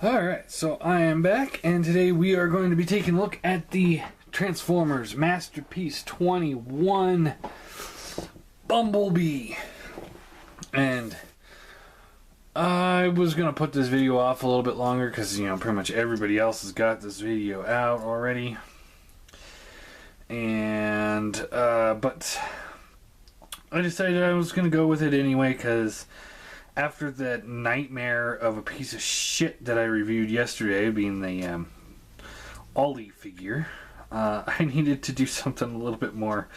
Alright, so I am back, and today we are going to be taking a look at the Transformers Masterpiece 21 Bumblebee. And I was going to put this video off a little bit longer because, pretty much everybody else has got this video out already. And, but I decided I was going to go with it anyway because after that nightmare of a piece of shit that I reviewed yesterday, being the Ollie figure, I needed to do something a little bit more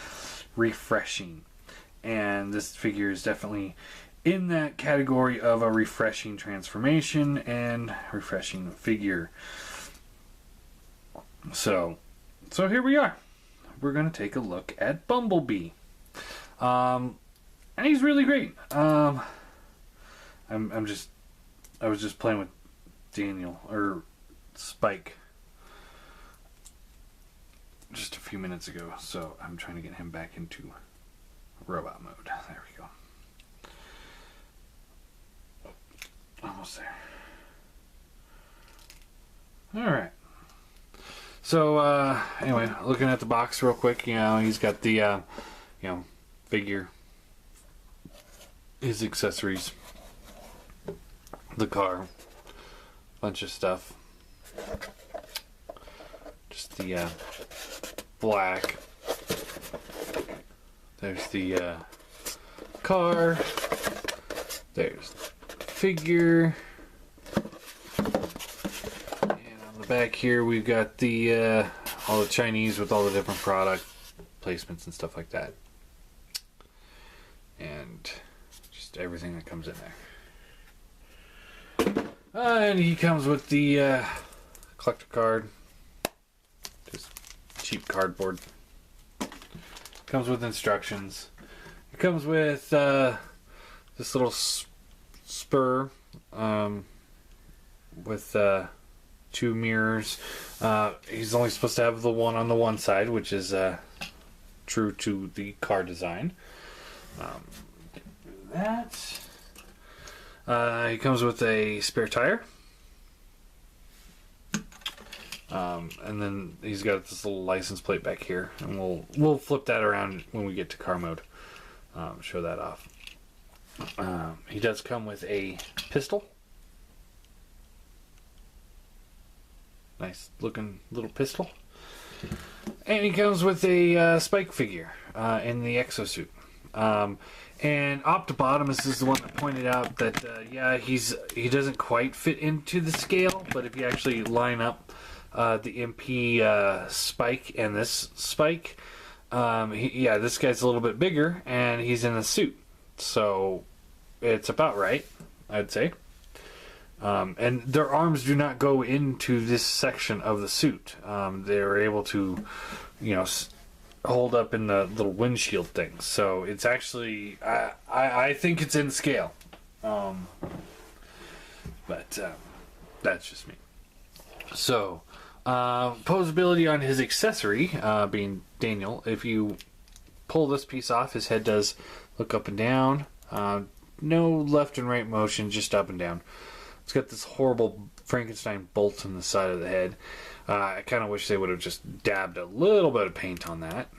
refreshing. And this figure is definitely in that category of a refreshing transformation and refreshing figure. So here we are. We're going to take a look at Bumblebee. And he's really great. I was just playing with Daniel, or Spike, just a few minutes ago, so I'm trying to get him back into robot mode. There we go. Almost there. Alright. So, anyway, looking at the box real quick, he's got the, figure, his accessories, the car, bunch of stuff. Just the black. There's the car. There's the figure. And on the back here we've got the all the Chinese with all the different product placements and stuff like that. And just everything that comes in there. And he comes with the collector card. Just cheap cardboard. Comes with instructions. It comes with this little spur with 2 mirrors. He's only supposed to have the one on the one side, which is true to the car design. He comes with a spare tire. And then he's got this little license plate back here, and we'll flip that around when we get to car mode. Show that off. He does come with a pistol. Nice looking little pistol. And he comes with a Spike figure in the exosuit. And Optibotimus is the one that pointed out that he doesn't quite fit into the scale, but if you actually line up the MP Spike and this Spike, this guy's a little bit bigger and he's in a suit, so it's about right, I'd say. And their arms do not go into this section of the suit. They're able to, hold up in the little windshield thing. So it's actually, I think it's in scale. But that's just me. So, posability on his accessory, being Daniel, if you pull this piece off, his head does look up and down. No left and right motion, just up and down. It's got this horrible Frankenstein bolt in the side of the head. I kind of wish they would have just dabbed a little bit of paint on that.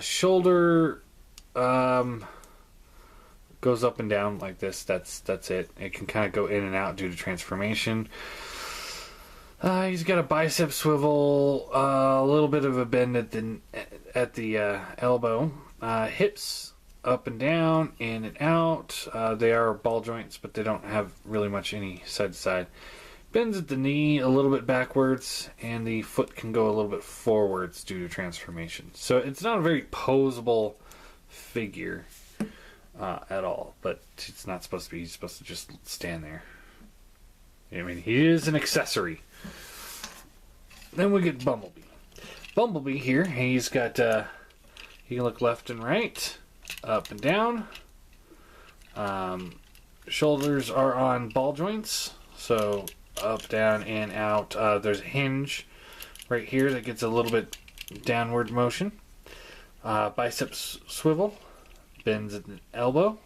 Shoulder goes up and down like this. That's it. It can kind of go in and out due to transformation. He's got a bicep swivel, a little bit of a bend at the elbow. Hips up and down, in and out. They are ball joints, but they don't have really much any side to side. Bends at the knee a little bit backwards, and the foot can go a little bit forwards due to transformation. So it's not a very posable figure at all, but it's not supposed to be. He's supposed to just stand there. He is an accessory. Then we get Bumblebee. Bumblebee here, he's got, he can look left and right, up and down. Shoulders are on ball joints, so up, down, in, out. There's a hinge right here that gets a little bit downward motion. Biceps swivel, bends at the elbow.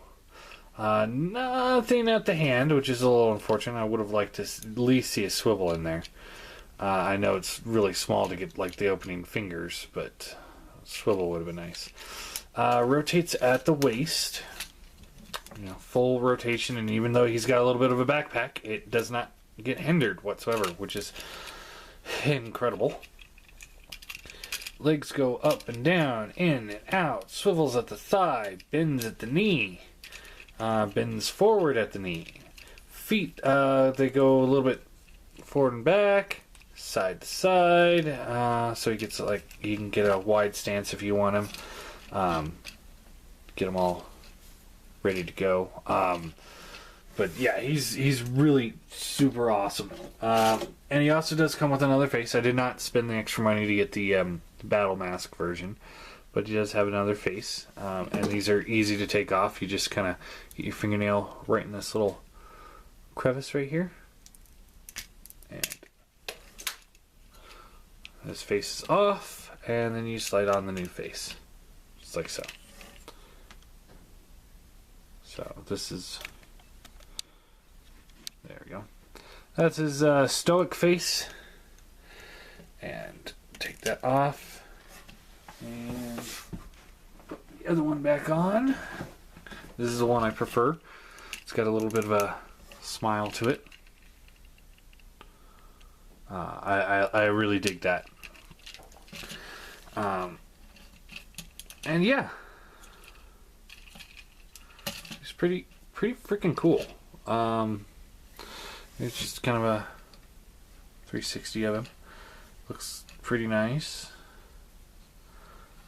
Nothing at the hand, which is a little unfortunate. I would have liked to at least see a swivel in there. I know it's really small to get like the opening fingers, but a swivel would have been nice. Rotates at the waist. You know, full rotation, and even though he's got a little bit of a backpack, it does not get hindered whatsoever, which is incredible. Legs go up and down, in and out, swivels at the thigh, bends at the knee, bends forward at the knee. Feet, they go a little bit forward and back, side to side, so he gets like, you can get a wide stance if you want him. Get them all ready to go. But yeah, he's really super awesome. And he also does come with another face. I did not spend the extra money to get the battle mask version, but he does have another face. And these are easy to take off. You just kind of get your fingernail right in this little crevice right here. And this face is off, and then you slide on the new face. Just like so. So this is, there we go. That's his stoic face. And take that off. And put the other one back on. This is the one I prefer. It's got a little bit of a smile to it. I really dig that. And yeah. Pretty freaking cool. It's just kind of a 360 of him. Looks pretty nice.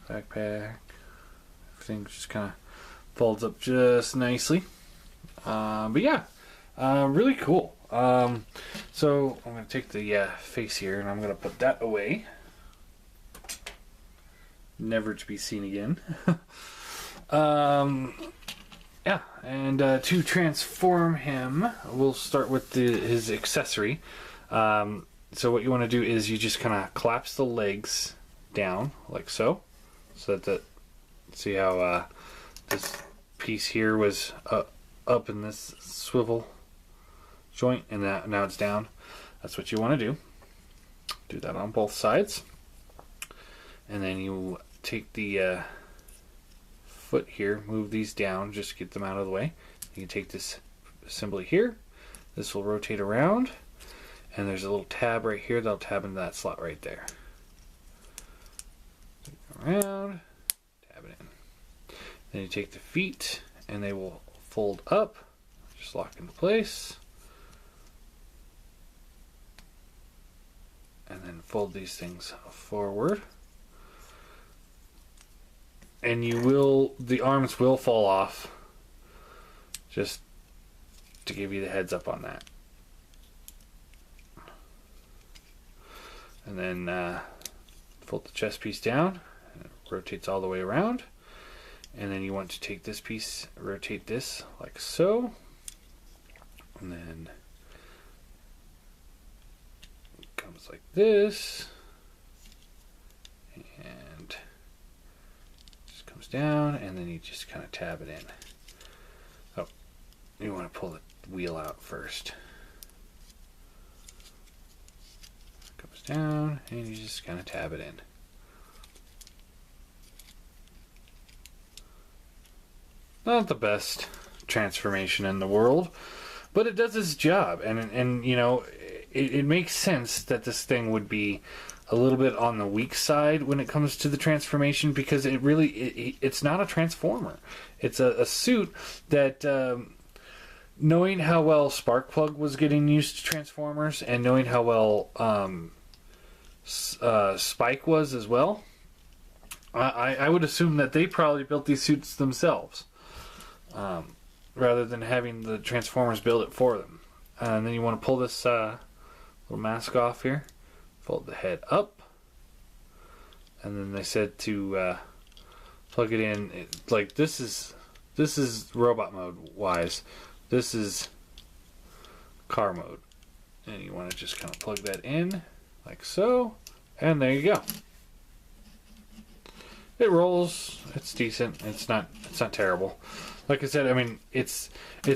Backpack. Everything just kind of folds up just nicely. But yeah, really cool. So I'm going to take the face here and I'm going to put that away. Never to be seen again. Yeah, and to transform him, we'll start with his accessory. So what you want to do is you just kind of collapse the legs down, like so. So that see how this piece here was up in this swivel joint, and now it's down. That's what you want to do. Do that on both sides. And then you take the foot here, move these down, just get them out of the way. You can take this assembly here, this will rotate around, and there's a little tab right here that'll tab into that slot right there. Around, tab it in. Then you take the feet and they will fold up, just lock into place, and then fold these things forward. And the arms will fall off, just to give you the heads up on that. And then fold the chest piece down, and it rotates all the way around. And then you want to take this piece, rotate this like so, and then it comes like this. Down, and then you just kind of tab it in. Oh, you want to pull the wheel out first. Comes down, and you just kind of tab it in. Not the best transformation in the world, but it does its job, and you know, it makes sense that this thing would be a little bit on the weak side when it comes to the transformation, because it's not a transformer. It's a suit that, knowing how well Sparkplug was getting used to Transformers, and knowing how well Spike was as well, I would assume that they probably built these suits themselves, rather than having the Transformers build it for them. And then you want to pull this little mask off here. Fold the head up, and then they said to plug it in. Like this is robot mode wise. This is car mode, and you want to just kind of plug that in like so, and there you go. It rolls. It's decent. It's not terrible. like I said, I mean, it's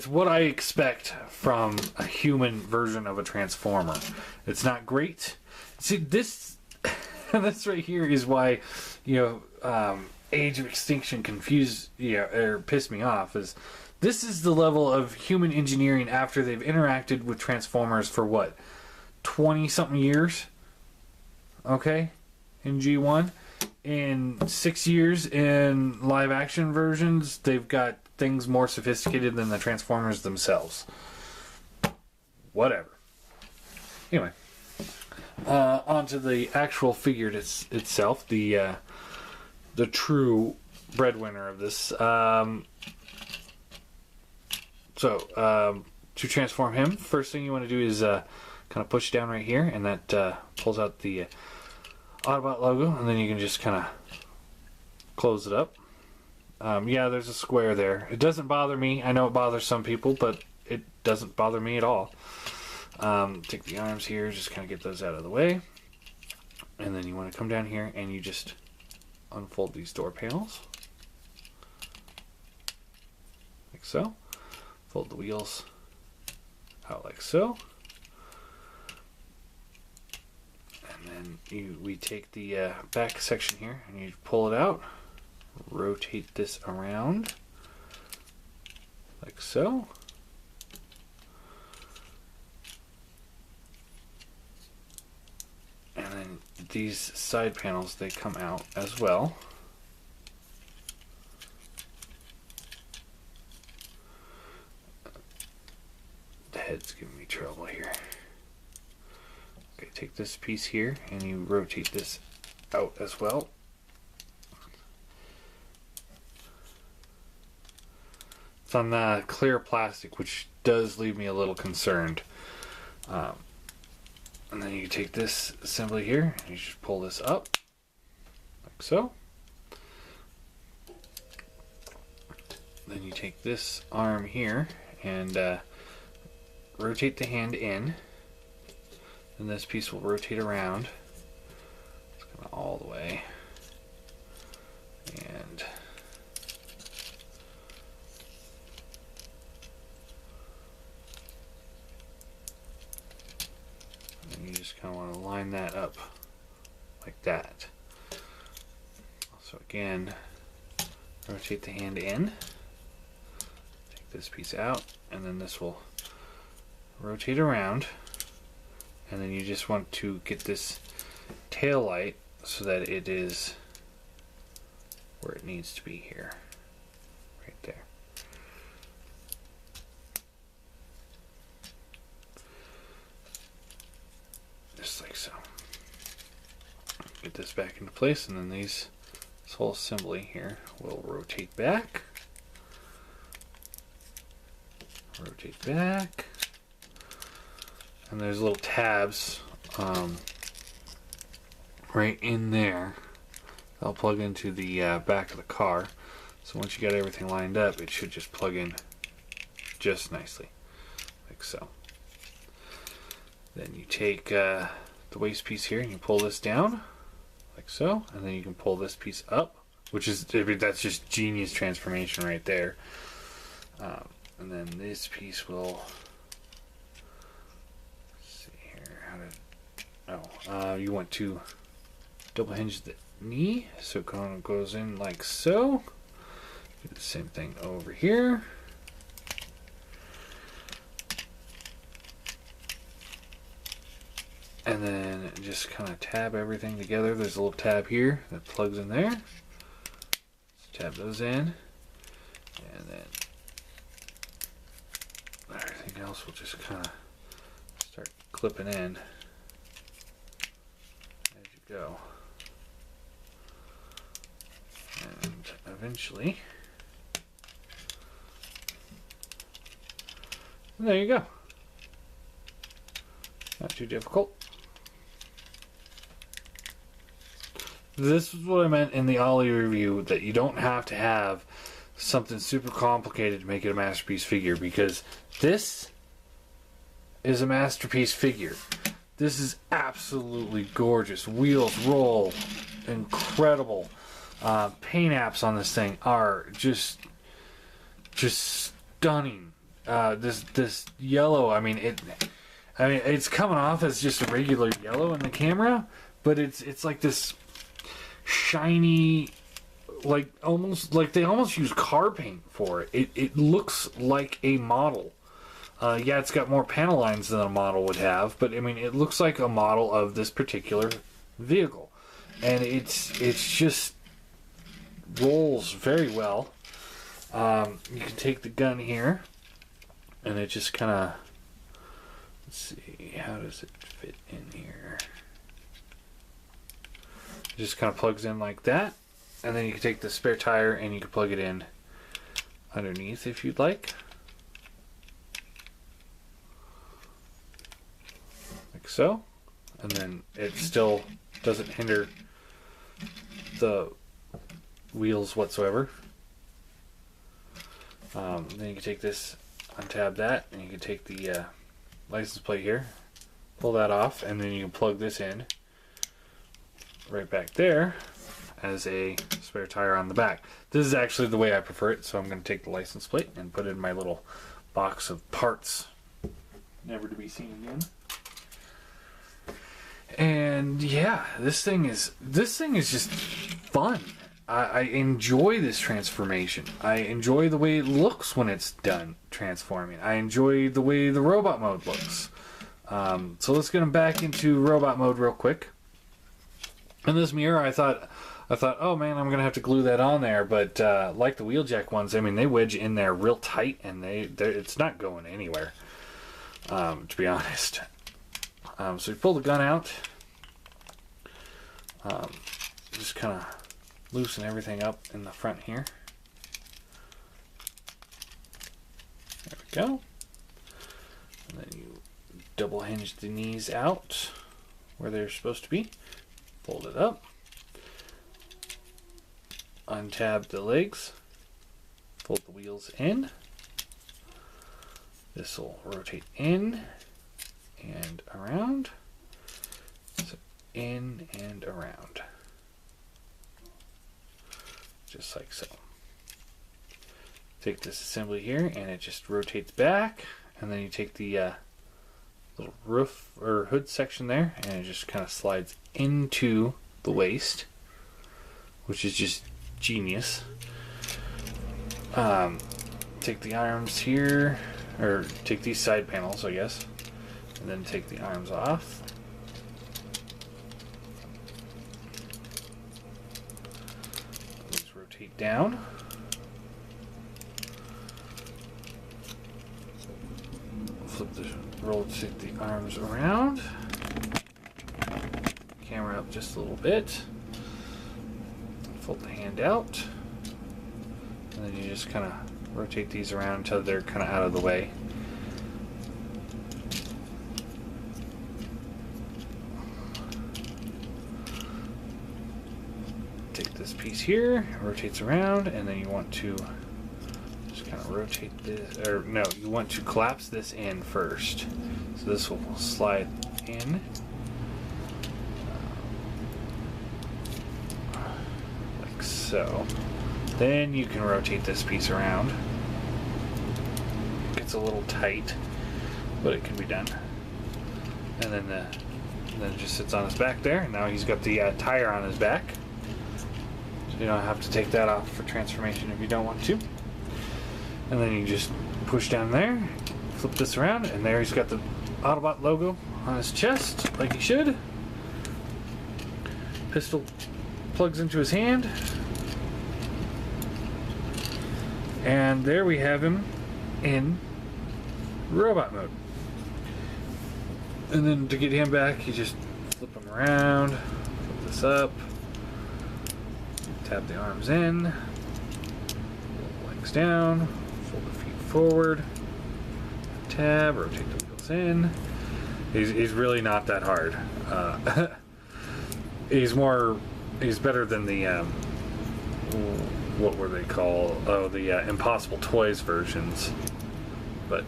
what I expect from a human version of a Transformer. It's not great. See, this this right here is why, Age of Extinction or pissed me off. Is this is the level of human engineering after they've interacted with Transformers for what, 20-something years? Okay, in G1. In 6 years in live action versions, they've got things more sophisticated than the Transformers themselves. Whatever. Anyway, onto the actual figure itself, the true breadwinner of this. To transform him, first thing you want to do is kind of push down right here, and that pulls out the Autobot logo, and then you can just kind of close it up. Yeah, there's a square there. It doesn't bother me. I know it bothers some people, but it doesn't bother me at all. Take the arms here, just kind of get those out of the way. And then you want to come down here and you just unfold these door panels. Like so. Fold the wheels out like so. And then we take the back section here and you pull it out. Rotate this around like so. And then these side panels, they come out as well. The head's giving me trouble here. Okay, take this piece here and you rotate this out as well. It's on the clear plastic, which does leave me a little concerned. And then you take this assembly here and you just pull this up like so. Then you take this arm here and rotate the hand in, and this piece will rotate around. It's kind of all the way, and you just kind of want to line that up like that. So again, rotate the hand in, take this piece out, and then this will rotate around, and then you just want to get this tail light so that it is where it needs to be here, right there. Just like so. Get this back into place, and then this whole assembly here will rotate back. Rotate back. And there's little tabs right in there. I'll plug into the back of the car. So once you got everything lined up, it should just plug in just nicely, like so. Then you take the waist piece here and you pull this down, like so, and then you can pull this piece up, which is, that's just genius transformation right there. And then this piece will, you want to double hinge the knee so it kind of goes in like so. Do the same thing over here. And then just kind of tab everything together. There's a little tab here that plugs in there. Let's tab those in. And then everything else will just kind of start clipping in as you go. And eventually, there you go. Not too difficult. This is what I meant in the Ollie review, that you don't have to have something super complicated to make it a masterpiece figure, because this is a masterpiece figure. This is absolutely gorgeous. Wheels roll, incredible. Paint apps on this thing are just just stunning. This yellow, I mean it's coming off as just a regular yellow in the camera, but it's like this shiny, like almost like they almost use car paint for it. It looks like a model. Yeah, it's got more panel lines than a model would have, but I mean it looks like a model of this particular vehicle, and it's just rolls very well. You can take the gun here, and it just kind of, let's see, how does it fit in here? It just kind of plugs in like that, and then you can take the spare tire and you can plug it in underneath if you'd like. Like so. And then it still doesn't hinder the wheels whatsoever. Then you can take this, untab that, and you can take the license plate here, pull that off, and then you can plug this in right back there as a spare tire on the back. This is actually the way I prefer it, so I'm going to take the license plate and put it in my little box of parts, never to be seen again. And yeah, this thing is just fun. I enjoy this transformation. I enjoy the way it looks when it's done transforming. I enjoy the way the robot mode looks. So let's get them back into robot mode real quick. And this mirror, I thought, oh man, I'm gonna have to glue that on there. But like the Wheeljack ones, I mean, they wedge in there real tight, and it's not going anywhere. To be honest. So you pull the gun out. Just kind of loosen everything up in the front here. There we go. And then you double hinge the knees out where they're supposed to be. Fold it up. Untab the legs. Fold the wheels in. This will rotate in and around. So in and around. Just like so. Take this assembly here and it just rotates back, and then you take the little roof or hood section there and it just kind of slides into the waist, which is just genius. Take the arms here, or take these side panels, I guess, and then take the arms off. Let's rotate down. Flip the rotate the arms around. Camera up just a little bit. Fold the hand out. And then you just kind of rotate these around until they're kind of out of the way. Take this piece here, rotates around, and then you want to just kind of rotate this, or no, you want to collapse this in first. So this will slide in. Like so. Then you can rotate this piece around. It gets a little tight, but it can be done. And then it just sits on his back there. And now he's got the tire on his back. So you don't have to take that off for transformation if you don't want to. And then you just push down there, flip this around, and there he's got the Autobot logo on his chest, like he should. Pistol plugs into his hand. And there we have him in robot mode. And then to get him back, you just flip him around, flip this up, tap the arms in, pull the legs down, fold the feet forward, tab, rotate the wheels in. He's really not that hard. He's better than the what were they called? Oh, the Impossible Toys versions. But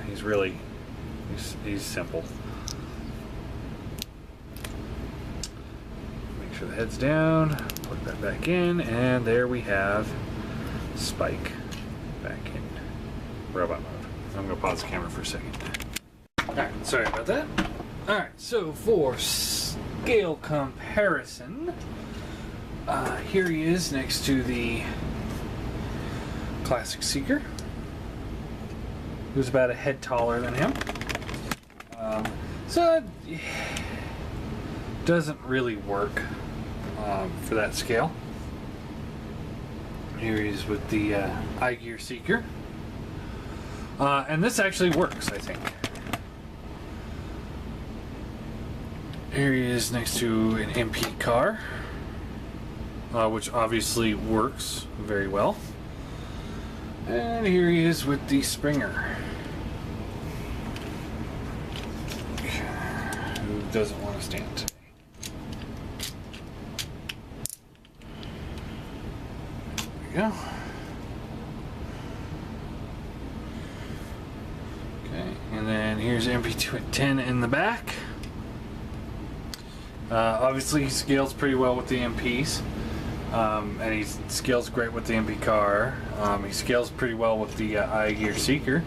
he's simple. Make sure the head's down, plug that back in, and there we have Spike back in. robot mode. I'm going to pause the camera for a second. Alright, sorry about that. Alright, so for scale comparison, here he is next to the Classic Seeker, who's about a head taller than him. So it doesn't really work for that scale. Here he is with the iGear Seeker. And this actually works, I think. Here he is next to an MP car, which obviously works very well. And here he is with the Springer, who doesn't want to stand today. There we go. Okay, and then here's MP10 in the back. Obviously, he scales pretty well with the MPs, and he scales great with the MP car. He scales pretty well with the iGear Seeker.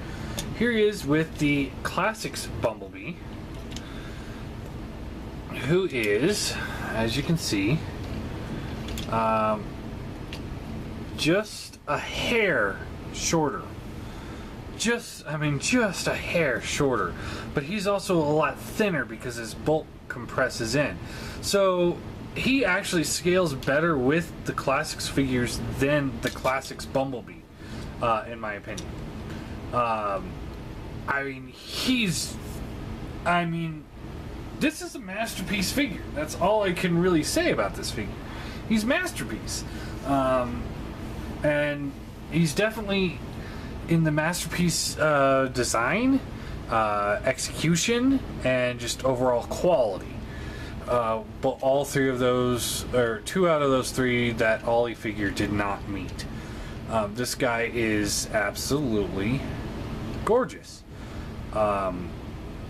Here he is with the Classics Bumblebee, who is, as you can see, just a hair shorter. Just a hair shorter. But he's also a lot thinner because his bolt compresses in. So he actually scales better with the Classics figures than the Classics Bumblebee, in my opinion. This is a Masterpiece figure. That's all I can really say about this figure. He's Masterpiece. And he's definitely in the Masterpiece design, execution, and just overall quality. But all three of those, or two out of those three, that Ollie figure did not meet. This guy is absolutely gorgeous. And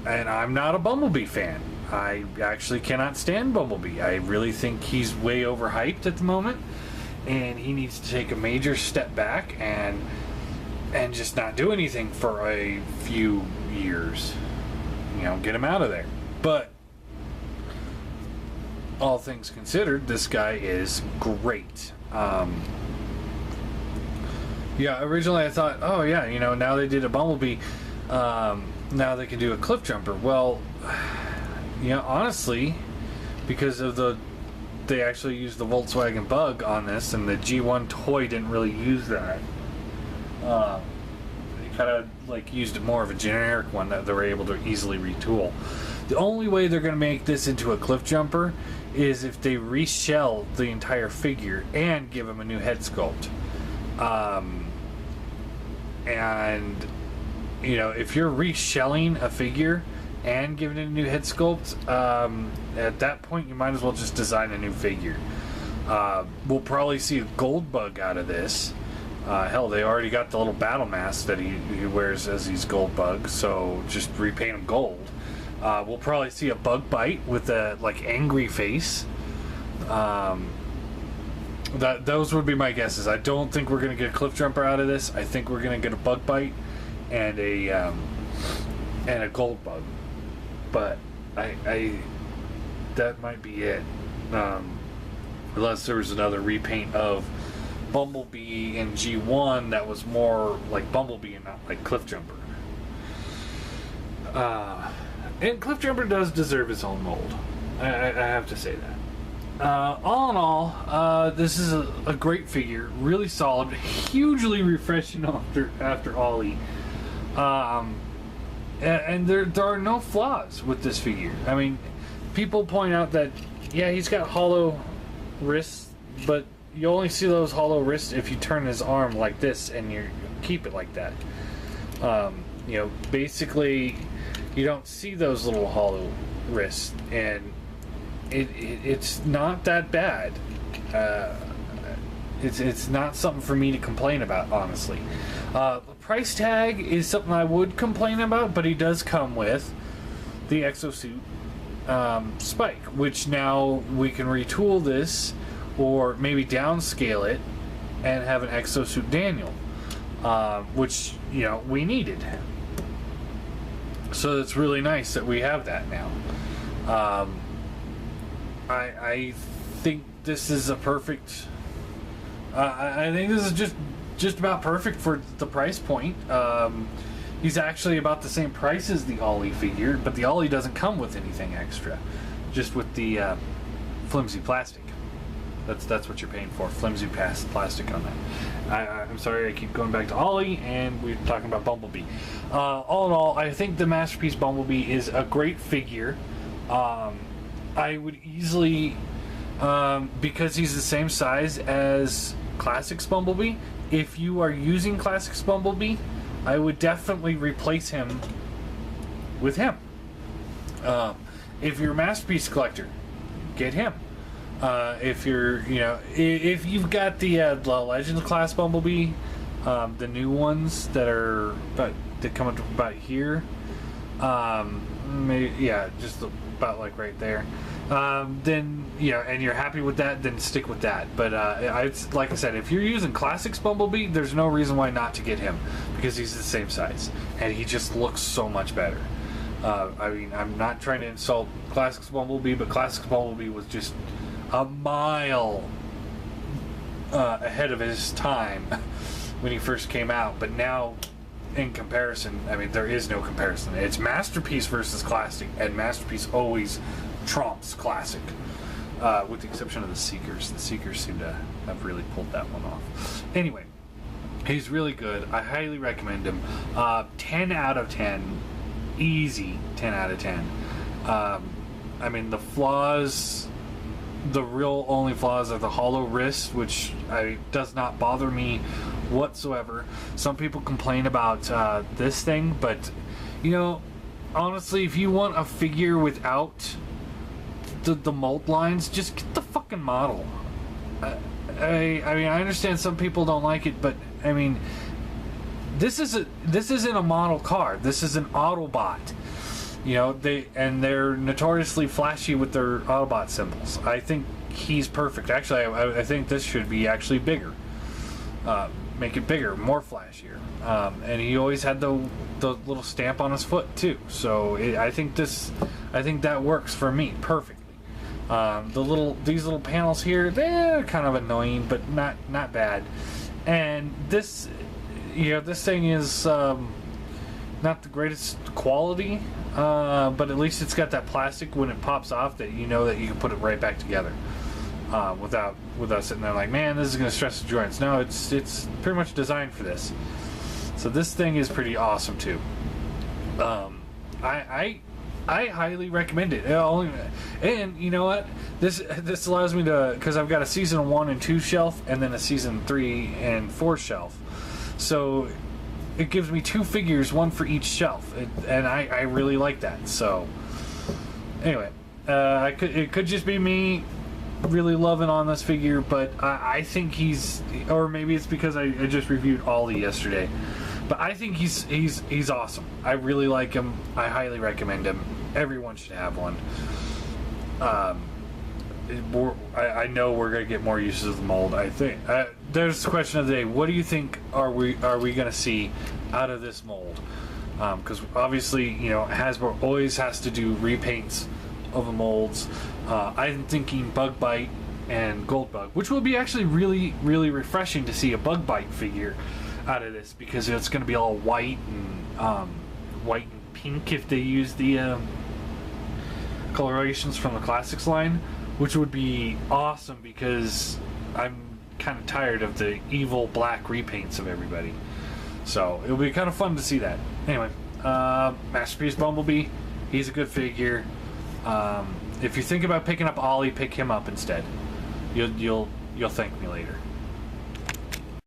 I'm not a Bumblebee fan. I actually cannot stand Bumblebee. I really think he's way overhyped at the moment, and he needs to take a major step back and just not do anything for a few years. Get him out of there. But all things considered, this guy is great. Originally I thought, oh yeah, now they did a Bumblebee, now they can do a cliff jumper. Well, honestly, because of they actually used the Volkswagen Bug on this, and the G1 toy didn't really use that. They kind of used more of a generic one that they were able to easily retool. The only way they're going to make this into a cliff jumper is if they reshell the entire figure and give him a new head sculpt. If you're reshelling a figure and giving it a new head sculpt, at that point you might as well just design a new figure. We'll probably see a gold bug out of this. Hell, they already got the little battle mask that he wears as his gold bug, so just repaint him gold. We'll probably see a bug bite with a angry face. Those would be my guesses. I don't think we're gonna get a cliff jumper out of this. I think we're gonna get a bug bite and a gold bug. But I that might be it. Unless there was another repaint of Bumblebee in G1 that was more like Bumblebee and not like Cliff Jumper. And Cliff Jumper does deserve his own mold. I have to say that. All in all, this is a great figure, really solid, hugely refreshing after Ollie. And there are no flaws with this figure. I mean, people point out that, yeah, he's got hollow wrists, but you only see those hollow wrists if you turn his arm like this and you keep it like that. Basically, you don't see those little hollow wrists, and it's not that bad. It's not something for me to complain about, honestly. The price tag is something I would complain about, but he does come with the exosuit Spike, which now we can retool this or maybe downscale it and have an exosuit Daniel. which, you know, we needed. So it's really nice that we have that now. I think this is a perfect. I think this is just about perfect for the price point. He's actually about the same price as the Ollie figure, but the Ollie doesn't come with anything extra, just with the flimsy plastic. That's what you're paying for, flimsy plastic on that. I'm sorry, I keep going back to Ollie, and we're talking about Bumblebee. All in all, I think the Masterpiece Bumblebee is a great figure. I would easily, because he's the same size as Classics Bumblebee, if you are using Classics Bumblebee, I would definitely replace him with him. If you're a Masterpiece collector, get him. If you're, you know, if you've got the Legends class Bumblebee, the new ones that come up about here, maybe, yeah, just about like right there. Then, you know, and you're happy with that, then stick with that. But like I said, if you're using Classics Bumblebee, there's no reason why not to get him, because he's the same size and he just looks so much better. I mean, I'm not trying to insult Classics Bumblebee, but Classics Bumblebee was just a mile ahead of his time when he first came out. But now, in comparison, I mean, there is no comparison. It's Masterpiece versus Classic, and Masterpiece always trumps Classic, with the exception of the Seekers. The Seekers seem to have really pulled that one off. Anyway, he's really good. I highly recommend him. 10 out of 10. Easy 10 out of 10. I mean, the flaws, the real only flaws are the hollow wrist, which does not bother me whatsoever. Some people complain about this thing, but, you know, honestly, if you want a figure without the mold lines, just get the fucking model. I mean, I understand some people don't like it, but I mean, this isn't a model car. This is an Autobot. You know, they're notoriously flashy with their Autobot symbols. I think he's perfect. Actually, I think this should be actually bigger. Make it bigger, more flashier. And he always had the little stamp on his foot too. So I think that works for me perfectly. These little panels here, they're kind of annoying, but not bad. And this, you know, this thing is not the greatest quality, but at least it's got that plastic when it pops off that you know that you can put it right back together without sitting there like, man, this is going to stress the joints. No, it's pretty much designed for this. So this thing is pretty awesome too. I highly recommend it. And you know what? This allows me to, because I've got a season 1 and 2 shelf and then a season 3 and 4 shelf. So it gives me 2 figures, 1 for each shelf, and I really like that. So anyway, it could just be me really loving on this figure, but I think he's, or maybe it's because I just reviewed Ollie yesterday, but I think he's awesome. I really like him. I highly recommend him. Everyone should have one. I know we're gonna get more uses of the mold. I think there's the question of the day. What do you think are we gonna see out of this mold? Because obviously, you know, Hasbro always has to do repaints of the molds. I'm thinking Bug Bite and Gold Bug, which will be actually really, really refreshing to see a Bug Bite figure out of this, because it's going to be all white and pink if they use the colorations from the Classics line, which would be awesome because I'm kind of tired of the evil black repaints of everybody. So it'll be kind of fun to see that. Anyway, Masterpiece Bumblebee, he's a good figure. If you think about picking up Ollie, pick him up instead. You'll thank me later.